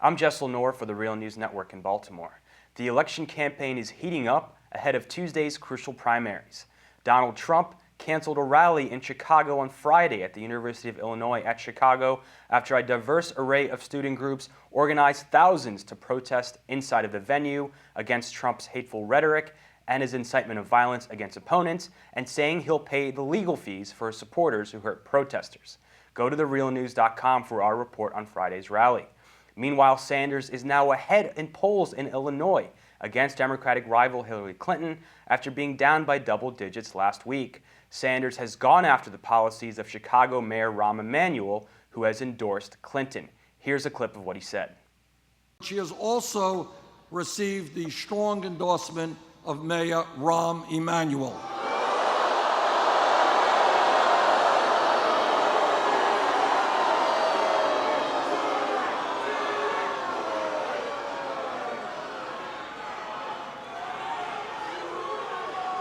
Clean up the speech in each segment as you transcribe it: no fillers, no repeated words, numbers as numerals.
I'm Jess Lenore for the Real News Network in Baltimore. The election campaign is heating up ahead of Tuesday's crucial primaries. Donald Trump canceled a rally in Chicago on Friday at the University of Illinois at Chicago after a diverse array of student groups organized thousands to protest inside of the venue against Trump's hateful rhetoric and his incitement of violence against opponents, and saying he'll pay the legal fees for his supporters who hurt protesters. Go to therealnews.com for our report on Friday's rally. Meanwhile, Sanders is now ahead in polls in Illinois against Democratic rival Hillary Clinton after being down by double digits last week. Sanders has gone after the policies of Chicago Mayor Rahm Emanuel, who has endorsed Clinton. Here's a clip of what he said. She has also received the strong endorsement of Mayor Rahm Emanuel.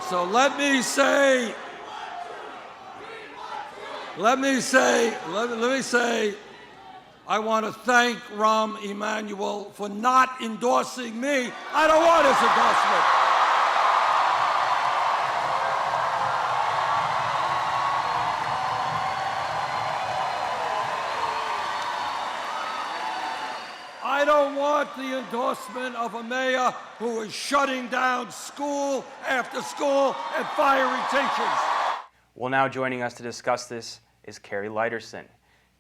So let me say, I want to thank Rahm Emanuel for not endorsing me. I don't want his endorsement. I don't want the endorsement of a mayor who is shutting down school after school and firing teachers. Well, now joining us to discuss this is Kari Lydersen.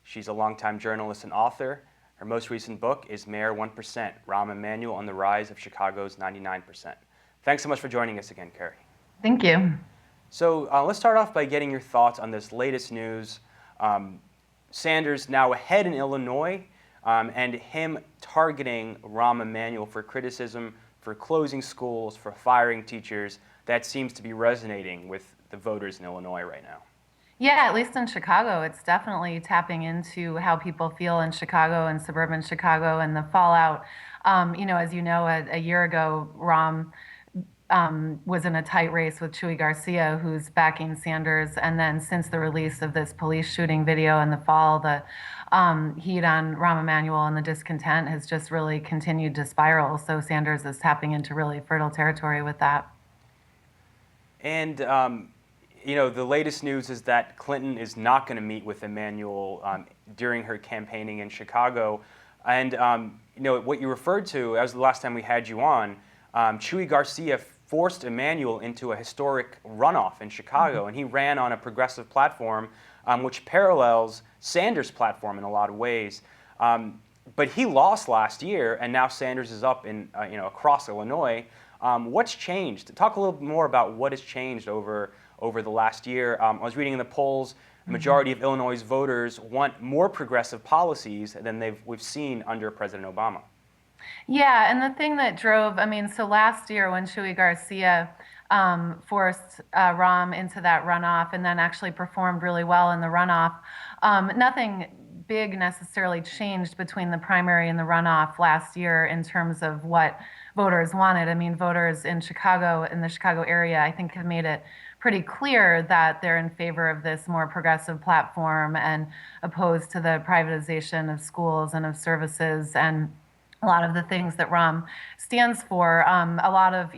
She's a longtime journalist and author. Her most recent book is Mayor 1%, Rahm Emanuel on the Rise of Chicago's 99%. Thanks so much for joining us again, Kari. Thank you. So let's start off by getting your thoughts on this latest news. Sanders now ahead in Illinois, and him targeting Rahm Emanuel for criticism, for closing schools, for firing teachers. That seems to be resonating with the voters in Illinois right now. Yeah, at least in Chicago, it's definitely tapping into how people feel in Chicago and suburban Chicago and the fallout. As you know, a year ago, Rahm was in a tight race with Chuy Garcia, who's backing Sanders. And then since the release of this police shooting video in the fall, the heat on Rahm Emanuel and the discontent has just really continued to spiral. So Sanders is tapping into really fertile territory with that. And, the latest news is that Clinton is not going to meet with Emanuel during her campaigning in Chicago. And, what you referred to, as the last time we had you on, Chuy Garcia forced Emanuel into a historic runoff in Chicago, and he ran on a progressive platform which parallels Sanders' platform in a lot of ways. But he lost last year, and now Sanders is up in across Illinois. What's changed? Talk a little bit more about what has changed over the last year. I was reading in the polls, the majority of Illinois voters want more progressive policies than we've seen under President Obama. Yeah, and the thing that drove, so last year when Chuy Garcia forced Rahm into that runoff and then actually performed really well in the runoff, nothing big necessarily changed between the primary and the runoff last year in terms of what voters wanted. Voters in Chicago, in the Chicago area, I think have made it pretty clear that they're in favor of this more progressive platform and opposed to the privatization of schools and of services and a lot of the things that Rahm stands for. A lot of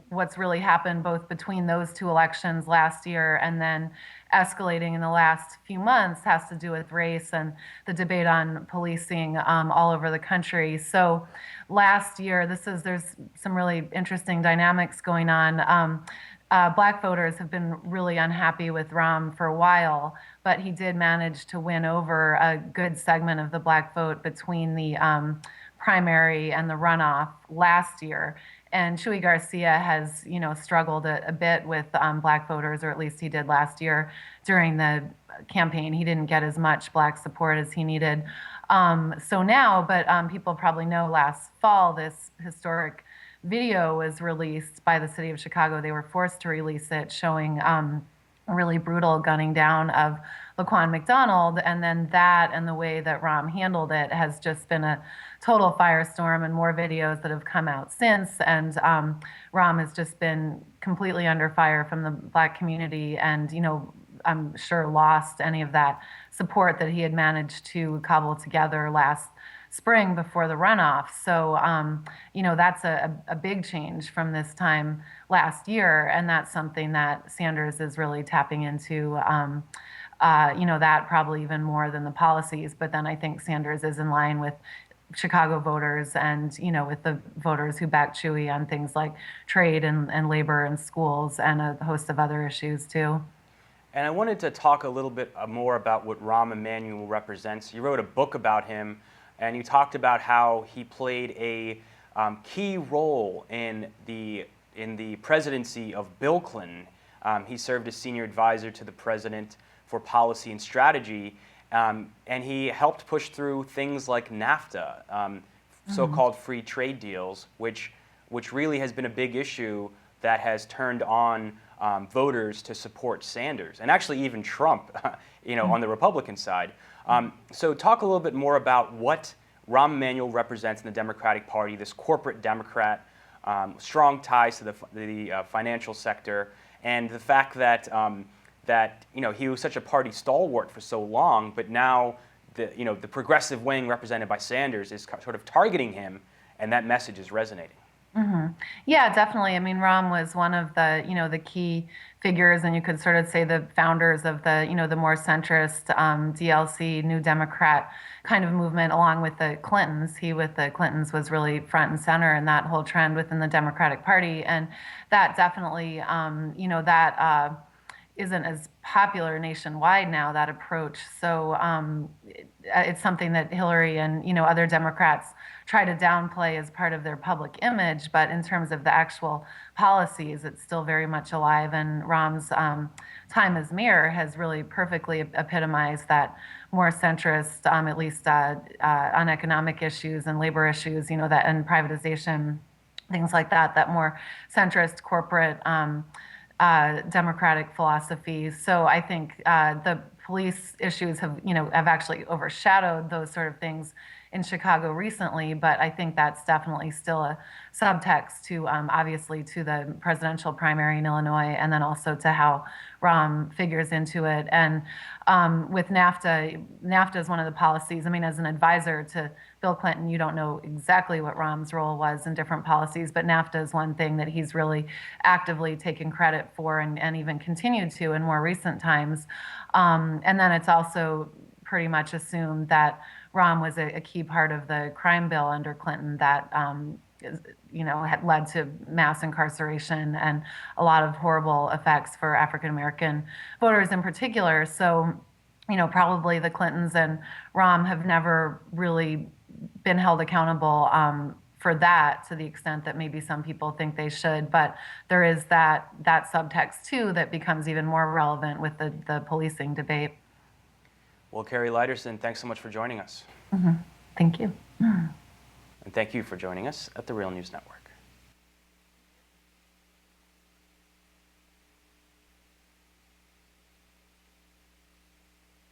what's really happened both between those two elections last year and then escalating in the last few months has to do with race and the debate on policing all over the country. So last year, there's some really interesting dynamics going on. Black voters have been really unhappy with Rahm for a while, but he did manage to win over a good segment of the black vote between the primary and the runoff last year. And Chuy Garcia has, struggled a bit with black voters, or at least he did last year during the campaign. He didn't get as much black support as he needed. So now, but people probably know last fall, this historic video was released by the city of Chicago. They were forced to release it, showing a really brutal gunning down of Laquan McDonald, and then that and the way that Rahm handled it has just been a total firestorm, and more videos that have come out since, and Rahm has just been completely under fire from the black community, and I'm sure lost any of that support that he had managed to cobble together last spring before the runoff. So, that's a big change from this time last year, and that's something that Sanders is really tapping into. That probably even more than the policies. But then I think Sanders is in line with Chicago voters and, with the voters who back Chewy on things like trade and labor and schools and a host of other issues too. And I wanted to talk a little bit more about what Rahm Emanuel represents. You wrote a book about him, and you talked about how he played a key role in the presidency of Bill Clinton. He served as senior advisor to the president for policy and strategy, and he helped push through things like NAFTA, so-called free trade deals, which really has been a big issue that has turned on voters to support Sanders, and actually even Trump, on the Republican side. So talk a little bit more about what Rahm Emanuel represents in the Democratic Party, this corporate Democrat, strong ties to the financial sector, and the fact that he was such a party stalwart for so long, but now the progressive wing represented by Sanders is sort of targeting him, and that message is resonating. Mm-hmm. Yeah, definitely. I mean, Rahm was one of the key figures, and you could sort of say the founders of the more centrist DLC, New Democrat kind of movement, along with the Clintons. He, with the Clintons, was really front and center in that whole trend within the Democratic Party, and that definitely, that isn't as popular nationwide now, that approach. So it's something that Hillary and other Democrats try to downplay as part of their public image, but in terms of the actual policies, it's still very much alive. And Rahm's time as mayor has really perfectly epitomized that more centrist, at least on economic issues and labor issues, that and privatization, things like that, that more centrist corporate democratic philosophy. So I think the police issues have actually overshadowed those sort of things in Chicago recently, but I think that's definitely still a subtext to obviously to the presidential primary in Illinois, and then also to how Rahm figures into it. And with NAFTA is one of the policies. I mean, as an advisor to Bill Clinton, you don't know exactly what Rahm's role was in different policies, but NAFTA is one thing that he's really actively taken credit for and even continued to in more recent times. And then it's also pretty much assumed that Rahm was a key part of the crime bill under Clinton that had led to mass incarceration and a lot of horrible effects for African American voters in particular. So, probably the Clintons and Rahm have never really been held accountable for that to the extent that maybe some people think they should. But there is that subtext too that becomes even more relevant with the policing debate. Well, Kari Lydersen, thanks so much for joining us. Mm-hmm. Thank you. And thank you for joining us at the Real News Network.